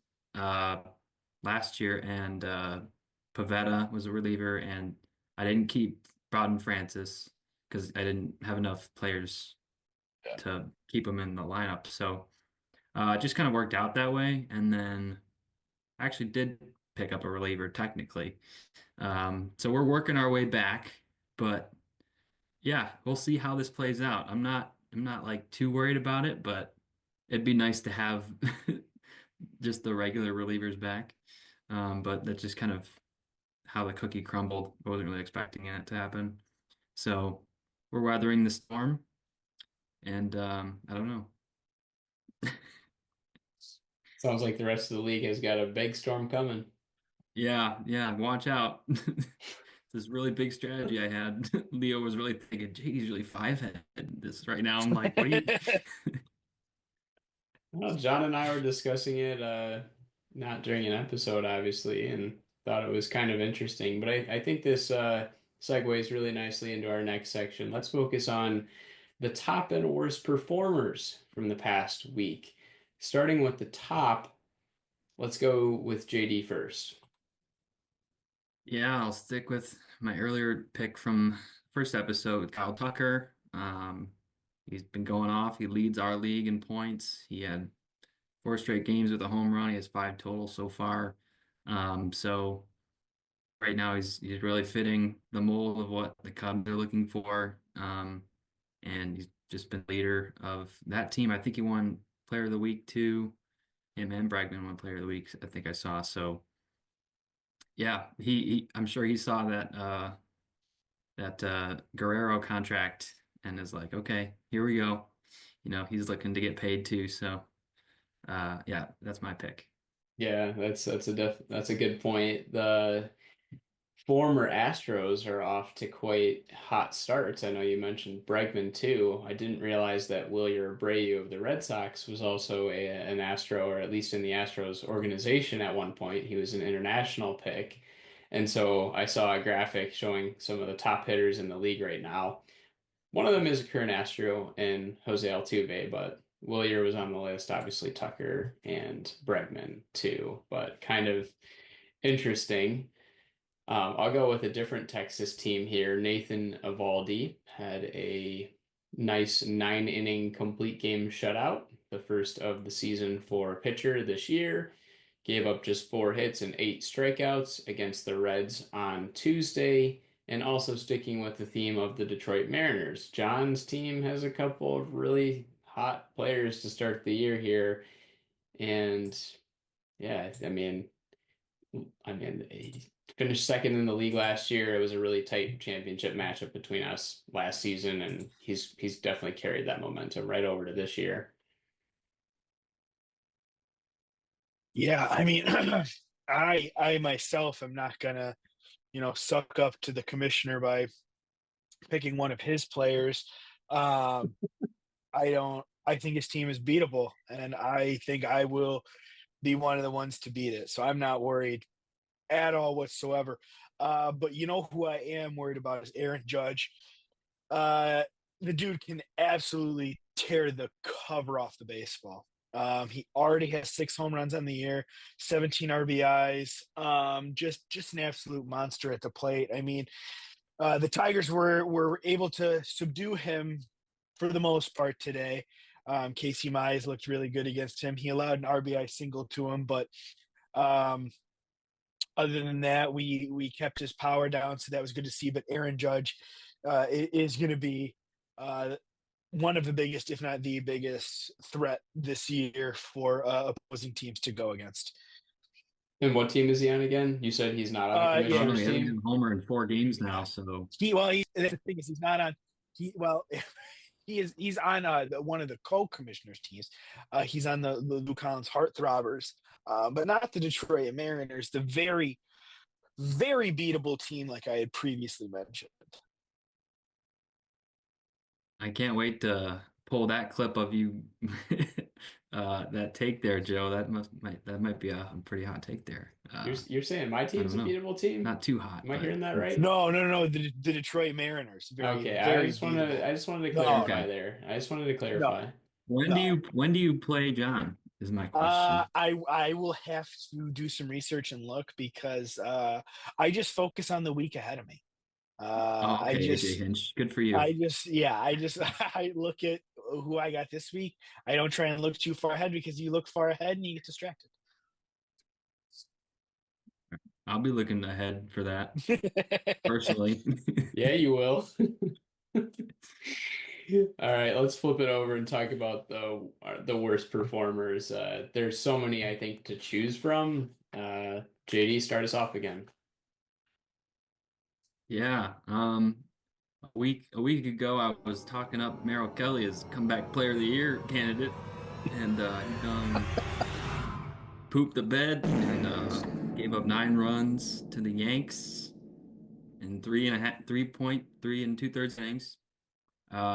last year, and Pavetta was a reliever, and I didn't keep Broughton Francis because I didn't have enough players to keep him in the lineup. So it just kind of worked out that way. And then I actually did pick up a reliever technically. So we're working our way back, but yeah, we'll see how this plays out. I'm not like too worried about it, but it'd be nice to have just the regular relievers back. But that's just kind of how the cookie crumbled. I wasn't really expecting it to happen. So we're weathering the storm, and I don't know. Sounds like the rest of the league has got a big storm coming. Yeah, watch out. This really big strategy I had. Leo was really thinking, he's really five-headed this right now. I'm like, what are you? Well, John and I were discussing it, not during an episode, obviously, and thought it was kind of interesting. But I think this segues really nicely into our next section. Let's focus on the top and worst performers from the past week. Starting with the top, let's go with JD first. Yeah, I'll stick with my earlier pick from first episode with Kyle Tucker. He's been going off. He leads our league in points. He had 4 straight games with a home run. He has 5 total so far. So right now he's really fitting the mold of what the Cubs are looking for. And he's just been leader of that team. I think he won Player of the Week too. Him and Bregman won Player of the Week, I think I saw. So yeah, I'm sure he saw that Guerrero contract and is like, okay, here we go. He's looking to get paid too. So yeah, that's my pick. Yeah, that's a good point. The former Astros are off to quite hot starts. I know you mentioned Bregman too. I didn't realize that Wilyer Abreu of the Red Sox was also an Astro, or at least in the Astros organization at one point. He was an international pick. And so I saw a graphic showing some of the top hitters in the league right now. One of them is a current Astro and Jose Altuve, but Wilyer was on the list, obviously Tucker and Bregman too, but kind of interesting. I'll go with a different Texas team here. Nathan Eovaldi had a nice 9-inning complete game shutout the first of the season for pitcher this year. Gave up just 4 hits and 8 strikeouts against the Reds on Tuesday, and also sticking with the theme of the Detroit Mariners. John's team has a couple of really hot players to start the year here, and yeah, he finished second in the league last year. It was a really tight championship matchup between us last season, and he's definitely carried that momentum right over to this year. Yeah, I mean, I myself am not gonna, suck up to the commissioner by picking one of his players. I think his team is beatable, and I think I will be one of the ones to beat it. So I'm not worried at all whatsoever. But you know who I am worried about is Aaron Judge. The dude can absolutely tear the cover off the baseball. He already has 6 home runs on the year, 17 RBIs. Just an absolute monster at the plate. I mean, the Tigers were able to subdue him for the most part today. Casey Mize looked really good against him. He allowed an RBI single to him, but other than that, we kept his power down, so that was good to see. But Aaron Judge is going to be one of the biggest, if not the biggest, threat this year for opposing teams to go against. And what team is he on again? You said he's not on the commissioner's He hasn't team. been homer in 4 games now, so The thing is, he's not on. He's on one of the co-commissioners teams. He's on the Lou Collins Heartthrobbers, but not the Detroit Mariners, the very, very beatable team like I had previously mentioned. I can't wait to pull that clip of you that take there, Joe. That might be a pretty hot take there. You're saying my team's a don't know. beatable team? Not too hot. Am I but hearing that right? No. The Detroit Mariners. Okay, very I just wanted to No. clarify Okay. there. I just wanted to clarify. When do you play John? Is my question. I will have to do some research and look because I just focus on the week ahead of me. Okay, AJ Hinch. Good for you. I look at who I got this week. I don't try and look too far ahead because you look far ahead and you get distracted. I'll be looking ahead for that personally. Yeah, you will. All right, let's flip it over and talk about the worst performers. There's so many, I think, to choose from. JD, start us off again. Yeah. A week ago, I was talking up Merrill Kelly as comeback player of the year candidate, and he pooped the bed and gave up 9 runs to the Yanks in 3.3 2/3 innings.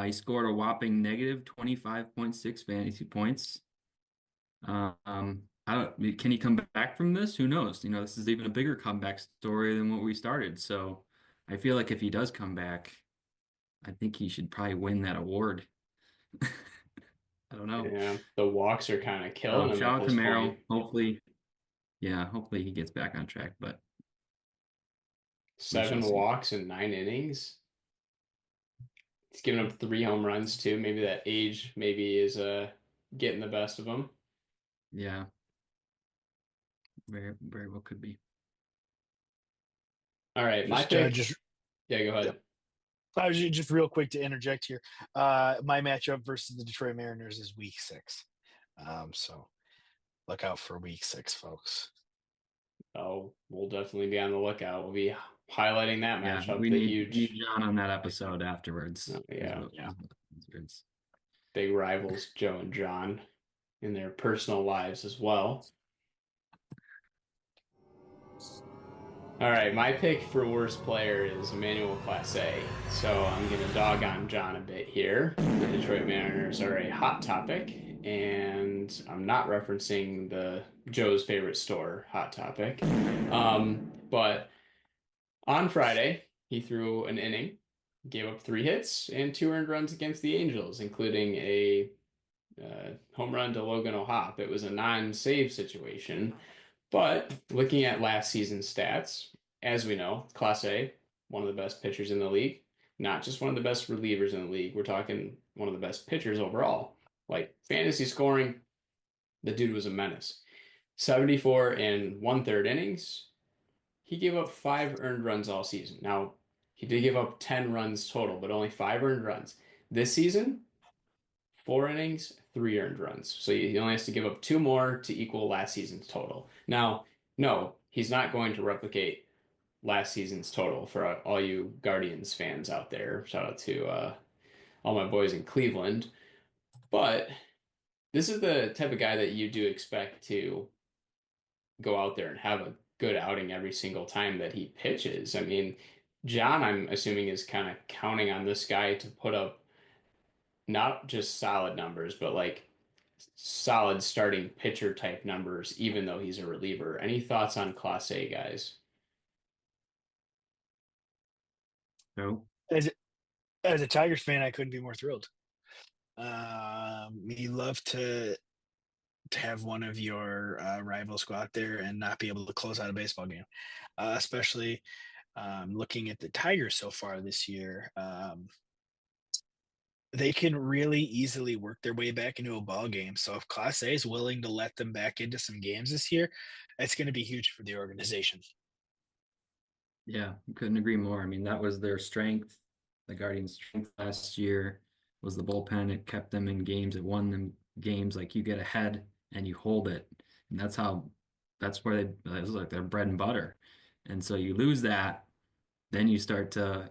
He scored a whopping negative 25.6 fantasy points. Can he come back from this? Who knows? This is even a bigger comeback story than what we started. So I feel like if he does come back, I think he should probably win that award. I don't know. Yeah, the walks are kind of killing him. Shout at out this to Merrill. point. Hopefully he gets back on track. But 7 walks in 9 innings. He's given up 3 home runs too. Maybe that age is getting the best of him. Yeah, very, very well could be. All right, my pick. Yeah, go ahead. Yep. I was just real quick to interject here. My matchup versus the Detroit Mariners is week 6. So look out for week 6, folks. Oh, we'll definitely be on the lookout. We'll be highlighting that matchup. Yeah, we need John on that episode afterwards. Yeah. It's Big rivals, Joe and John, in their personal lives as well. All right, my pick for worst player is Emmanuel Clase. So I'm going to dog on John a bit here. The Detroit Mariners are a hot topic, and I'm not referencing the Joe's favorite store, Hot Topic. But on Friday, he threw an inning, gave up 3 hits and 2 earned runs against the Angels, including a home run to Logan O'Hoppe. It was a non-save situation. But looking at last season's stats, as we know, Clase, one of the best pitchers in the league, not just one of the best relievers in the league. We're talking one of the best pitchers overall. Like fantasy scoring, the dude was a menace. 74 and 1/3 innings. He gave up 5 earned runs all season. Now, he did give up 10 runs total, but only 5 earned runs. This season, 4 innings, 3 earned runs. So he only has to give up 2 more to equal last season's total. Now, no, he's not going to replicate last season's total for all you Guardians fans out there. Shout out to all my boys in Cleveland. But this is the type of guy that you do expect to go out there and have a good outing every single time that he pitches. I mean, John, I'm assuming, is kind of counting on this guy to put up not just solid numbers, but like solid starting pitcher type numbers, even though he's a reliever. Any thoughts on Clase, guys? No. As a Tigers fan, I couldn't be more thrilled. You love to have one of your rivals go out there and not be able to close out a baseball game, especially looking at the Tigers so far this year. They can really easily work their way back into a ball game. So if Clase is willing to let them back into some games this year, it's going to be huge for the organization. Yeah, couldn't agree more. I mean, that was their strength. The Guardians' strength last year was the bullpen. It kept them in games. It won them games. Like, you get ahead and you hold it. And that's where it was like their bread and butter. And so you lose that, then you start to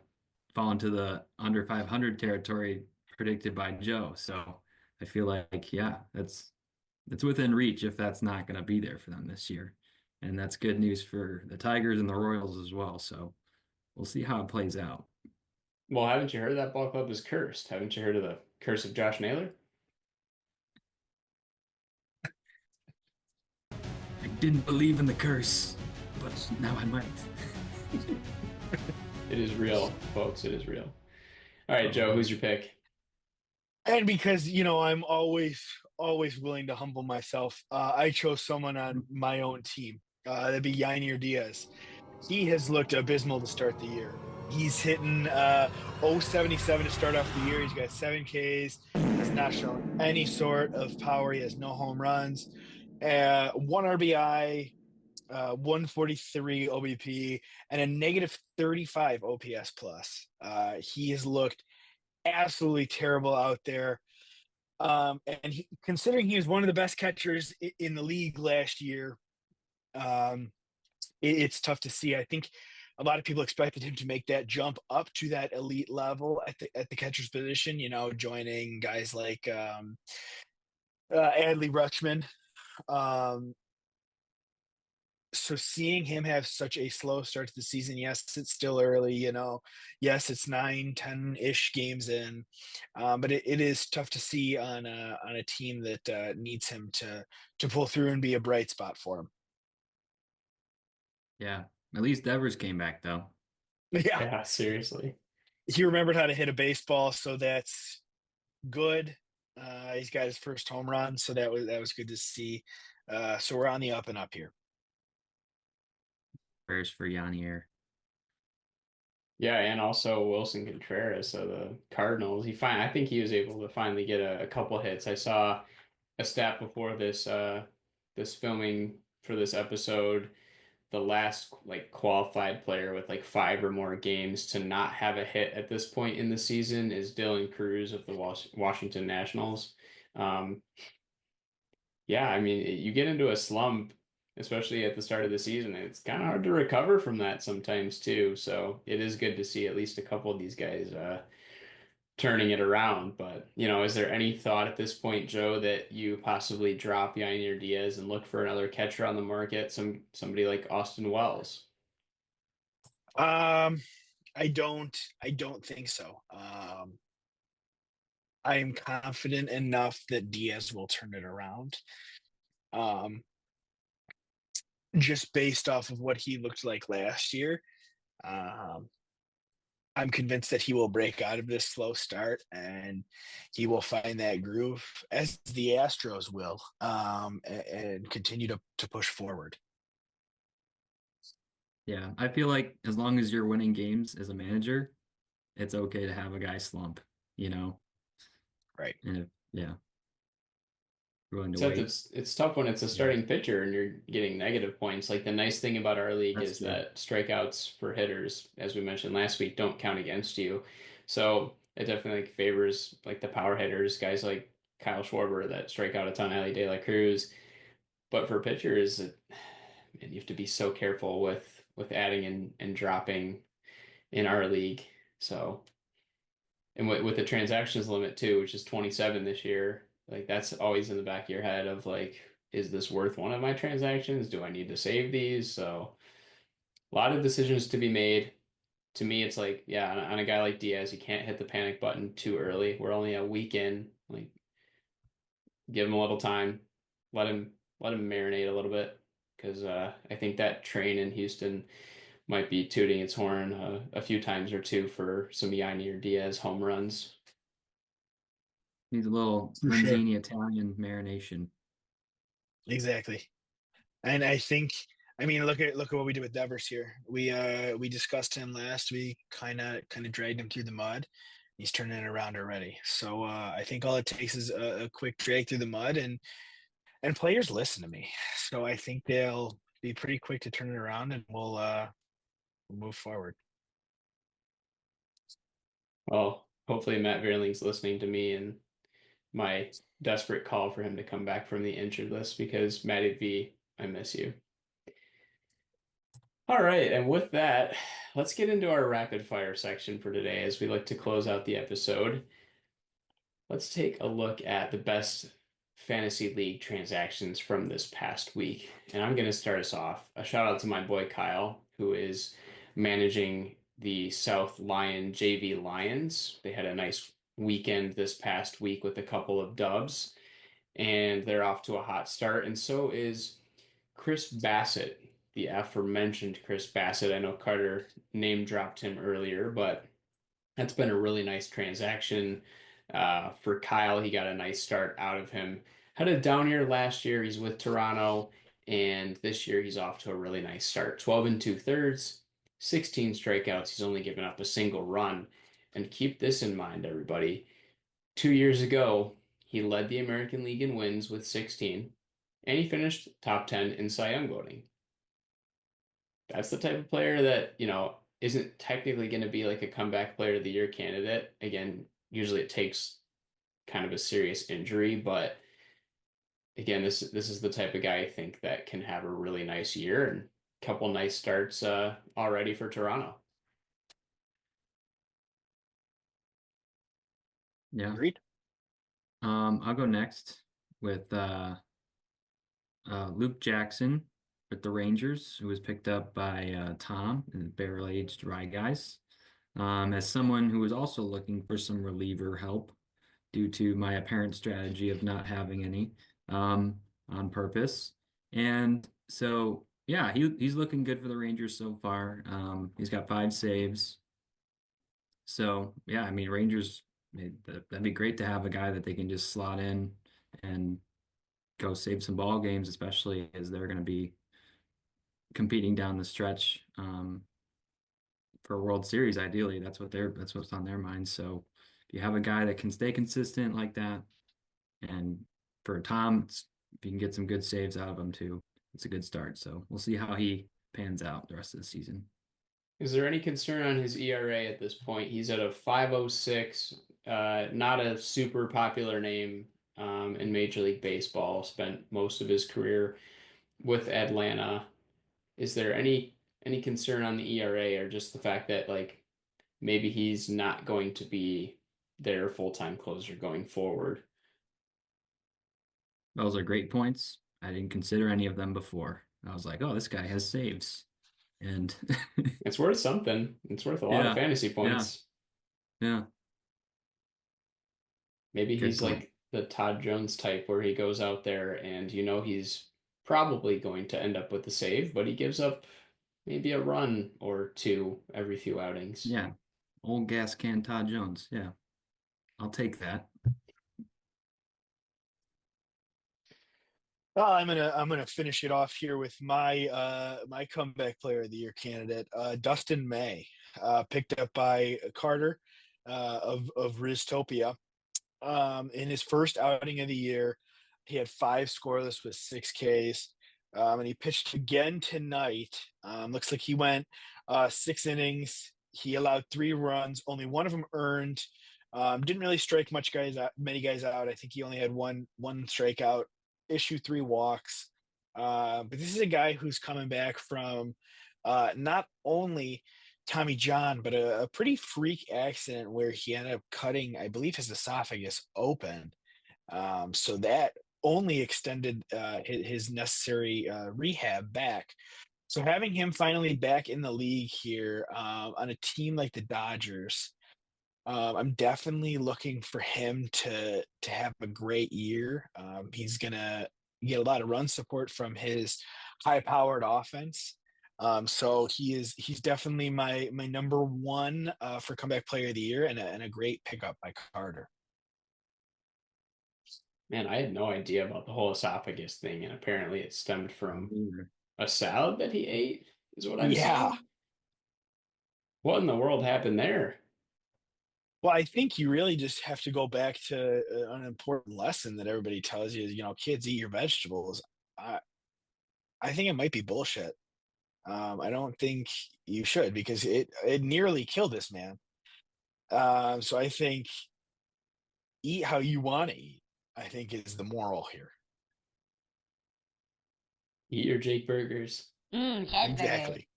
fall into the under 500 territory predicted by Joe. So I feel like, yeah, it's within reach if that's not going to be there for them this year. And that's good news for the Tigers and the Royals as well. So we'll see how it plays out. Well, haven't you heard that ball club is cursed? Haven't you heard of the curse of Josh Naylor? I didn't believe in the curse, but now I might. It is real, folks. It is real. All right, Joe, who's your pick? And because, I'm always willing to humble myself, I chose someone on my own team. That'd be Yainer Diaz. He has looked abysmal to start the year. He's hitting 077 to start off the year. He's got 7 Ks. Has not shown any sort of power. He has no home runs. 1 RBI, 143 OBP, and a negative 35 OPS plus. He has looked absolutely terrible out there. And considering he was one of the best catchers in the league last year, it's tough to see. I think a lot of people expected him to make that jump up to that elite level at the catcher's position, joining guys like Adley Rutschman. So seeing him have such a slow start to the season, yes, it's still early, yes, it's 9-10-ish games in, but it is tough to see on a team that needs him to pull through and be a bright spot for him. Yeah, at least Devers came back though. Yeah, seriously. He remembered how to hit a baseball, so that's good. He's got his first home run, so that was good to see. So we're on the up and up here. Prayers for Yainer. Yeah, and also Wilson Contreras, so the Cardinals. I think he was able to finally get a couple hits. I saw a stat before this filming for this episode. The last qualified player with 5 or more games to not have a hit at this point in the season is Dylan Cruz of the Washington Nationals. Yeah, I mean, you get into a slump, especially at the start of the season, and it's kind of hard to recover from that sometimes too. So it is good to see at least a couple of these guys turning it around. But, is there any thought at this point, Joe, that you possibly drop Yainer Diaz and look for another catcher on the market, somebody like Austin Wells? I don't think so. I am confident enough that Diaz will turn it around. Just based off of what he looked like last year. I'm convinced that he will break out of this slow start and he will find that groove, as the Astros will, and continue to push forward. Yeah, I feel like as long as you're winning games as a manager, it's okay to have a guy slump, Right. And yeah. willing to Except wait. it's tough when it's a starting pitcher and you're getting negative points. Like the nice thing about our league That's is true. that strikeouts for hitters, as we mentioned last week, don't count against you. So it definitely like favors like the power hitters, guys like Kyle Schwarber that strike out a ton, Ali De La Cruz. But for pitchers, man, you have to be so careful with adding and dropping in our league. So and with the transactions limit too, which is 27 this year, like that's always in the back of your head of like, is this worth one of my transactions? Do I need to save these? So a lot of decisions to be made. To me, it's like, yeah, on a guy like Diaz, you can't hit the panic button too early. We're only a week in. Like, give him a little time, let him marinate a little bit, because I think that train in Houston might be tooting its horn a few times or two for some Yainier Diaz home runs. Needs a little For sure. Lenzini Italian marination. Exactly. And I think, I mean, look at what we did with Devers here. We discussed him last week, kind of dragged him through the mud. He's turning it around already. So I think all it takes is a quick drag through the mud, and players listen to me. So I think they'll be pretty quick to turn it around, and we'll move forward. Well, hopefully Matt Vierling's listening to me and my desperate call for him to come back from the injured list, because Matty V, I miss you. All right, and with that, let's get into our rapid fire section for today as we look to close out the episode. Let's take a look at the best fantasy league transactions from this past week. And I'm going to start us off. A shout out to my boy Kyle, who is managing the South Lyon JV Lions. They had a nice weekend this past week with a couple of dubs, and they're off to a hot start. And so is Chris Bassit, the aforementioned Chris Bassit. I know Carter name dropped him earlier, but that's been a really nice transaction. For Kyle, he got a nice start out of him. Had a down year last year. He's with Toronto, and this year he's off to a really nice start. 12 and 2/3, 16 strikeouts. He's only given up a single run. And keep this in mind, everybody. 2 years ago, he led the American League in wins with 16, and he finished top 10 in Cy Young voting. That's the type of player that, isn't technically going to be like a comeback player of the year candidate. Again, usually it takes kind of a serious injury, but again, this is the type of guy I think that can have a really nice year and a couple nice starts already for Toronto. Yeah. Agreed. I'll go next with Luke Jackson with the Rangers, who was picked up by Tom and the barrel-aged rye guys. As someone who was also looking for some reliever help due to my apparent strategy of not having any on purpose. And so, yeah, he's looking good for the Rangers so far. He's got 5 saves. So, yeah, I mean, Rangers, that'd be great to have a guy that they can just slot in and go save some ball games, especially as they're going to be competing down the stretch for a World Series. Ideally, that's what's on their minds. So if you have a guy that can stay consistent like that, and for Tom, if you can get some good saves out of him too, it's a good start. So we'll see how he pans out the rest of the season. Is there any concern on his ERA at this point? He's at a 5.06, not a super popular name in Major League Baseball. Spent most of his career with Atlanta. Is there any concern on the ERA, or just the fact that like maybe he's not going to be their full-time closer going forward? Those are great points. I didn't consider any of them before. I was like, oh, this guy has saves. And It's worth something. It's worth a lot of fantasy points. Yeah. Maybe Good he's point. like the Todd Jones type where he goes out there and he's probably going to end up with the save, but he gives up maybe a run or two every few outings. Yeah. Old gas can Todd Jones. Yeah. I'll take that. Well, I'm gonna finish it off here with my comeback player of the year candidate, Dustin May, picked up by Carter of Riztopia. In his first outing of the year, He had 5 scoreless with 6 Ks. And he pitched again tonight. Looks like he went 6 innings. He allowed 3 runs. Only one of them earned. Didn't really strike many guys out. I think he only had one strikeout. Issued 3 walks. But this is a guy who's coming back from not only Tommy John, but a pretty freak accident where he ended up cutting, I believe, his esophagus open. So that only extended his necessary rehab back. So having him finally back in the league here on a team like the Dodgers, I'm definitely looking for him to have a great year. He's gonna get a lot of run support from his high-powered offense. So he's definitely my number 1 for comeback player of the year, and a great pickup by Carter. Man, I had no idea about the whole esophagus thing, and apparently it stemmed from a salad that he ate, is what I'm Yeah. saying. What in the world happened there? Well, I think you really just have to go back to an important lesson that everybody tells you, kids, eat your vegetables. I think it might be bullshit. I don't think you should, because it nearly killed this man. So I think eat how you want to eat, I think, is the moral here. Eat your Jake burgers. Exactly.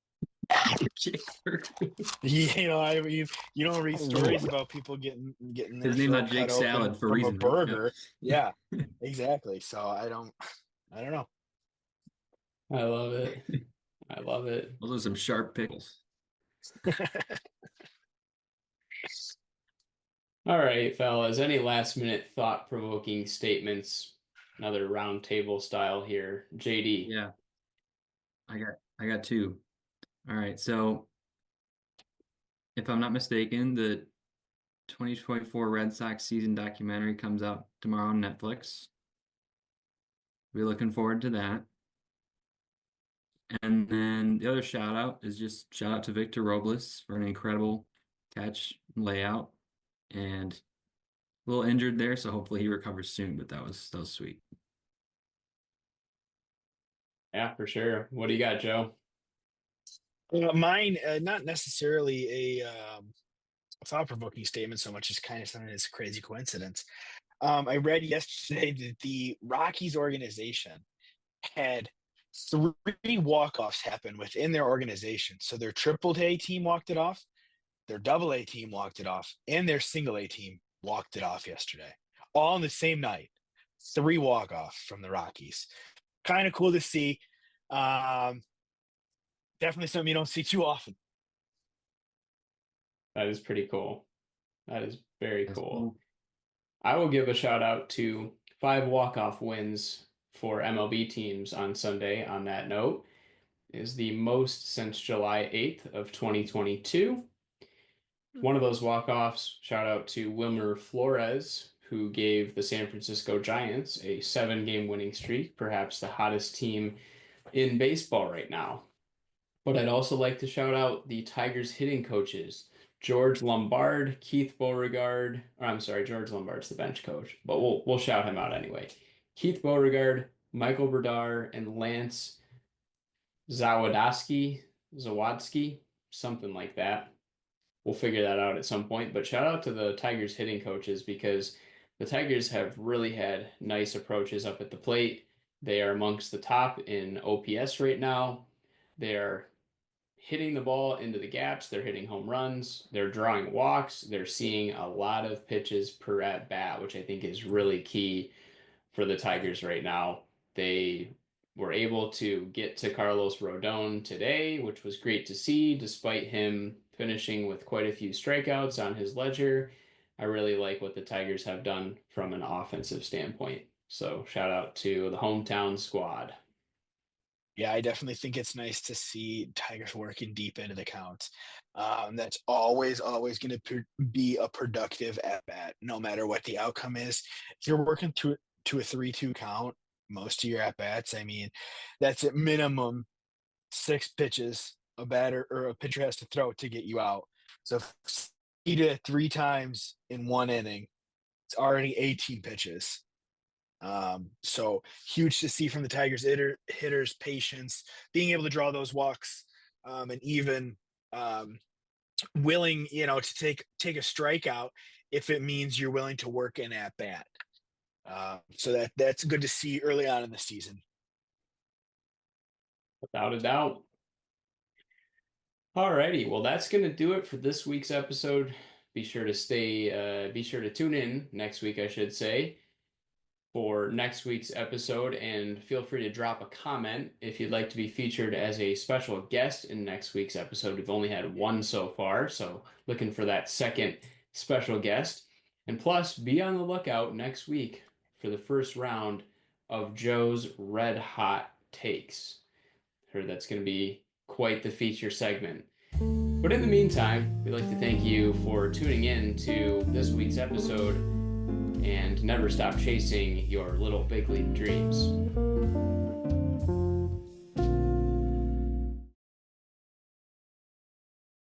You don't read Oh. stories about people getting their His name throat not Jake cut open Salad for a from reason. a burger. Yeah, exactly. So I don't know. I love it. I love it. Those are some sharp pickles. All right, fellas. Any last minute thought provoking statements? Another round table style here. JD. Yeah. I got 2. All right. So if I'm not mistaken, the 2024 Red Sox season documentary comes out tomorrow on Netflix. We're looking forward to that. And then the other shout out to Victor Robles for an incredible catch layout, and a little injured there, so hopefully he recovers soon, but that was sweet. Yeah, for sure. What do you got, Joe? Mine, not necessarily a thought-provoking statement so much as kind of something that's a crazy coincidence. I read yesterday that the Rockies organization had 3 walk-offs happen within their organization. So their Triple-A team walked it off, their Double-A team walked it off, and their Single-A team walked it off yesterday, all on the same night. 3 walk-offs from the Rockies. Kind of cool to see. Definitely something you don't see too often. That is pretty cool. That is very That's cool. cool. I will give a shout out to 5 walk-off wins for MLB teams on Sunday. On that note, is the most since July 8th of 2022. One of those walk-offs, shout out to Wilmer Flores, who gave the San Francisco Giants a 7-game winning streak, perhaps the hottest team in baseball right now. But I'd also like to shout out the Tigers hitting coaches, George Lombard, Keith Beauregard. George Lombard's the bench coach, but we'll shout him out anyway. Keith Beauregard, Michael Berdar, and Lance Zawadski, something like that. We'll figure that out at some point. But shout out to the Tigers hitting coaches, because the Tigers have really had nice approaches up at the plate. They are amongst the top in OPS right now. They are hitting the ball into the gaps. They're hitting home runs. They're drawing walks. They're seeing a lot of pitches per at bat, which I think is really key for the Tigers right now. They were able to get to Carlos Rodon today, which was great to see, despite him finishing with quite a few strikeouts on his ledger. I really like what the Tigers have done from an offensive standpoint. So shout out to the hometown squad. Yeah, I definitely think it's nice to see Tigers working deep into the count. That's always going to be a productive at bat, no matter what the outcome is. If you're working to a 3-2 count, most of your at bats, I mean, that's at minimum 6 pitches a batter or a pitcher has to throw to get you out. So if you did it 3 times in 1 inning, it's already 18 pitches. So huge to see from the Tigers hitters, patience, being able to draw those walks, and even willing, to take a strikeout if it means you're willing to work an at bat. So that's good to see early on in the season. Without a doubt. Alrighty, well, that's going to do it for this week's episode. Be sure to tune in next week, I should say, for next week's episode, and feel free to drop a comment if you'd like to be featured as a special guest in next week's episode. We've only had one so far, so looking for that second special guest. And plus, be on the lookout next week for the first round of Joe's Red Hot Takes. Heard that's going to be quite the feature segment. But in the meantime, we'd like to thank you for tuning in to this week's episode, and never stop chasing your little big league dreams.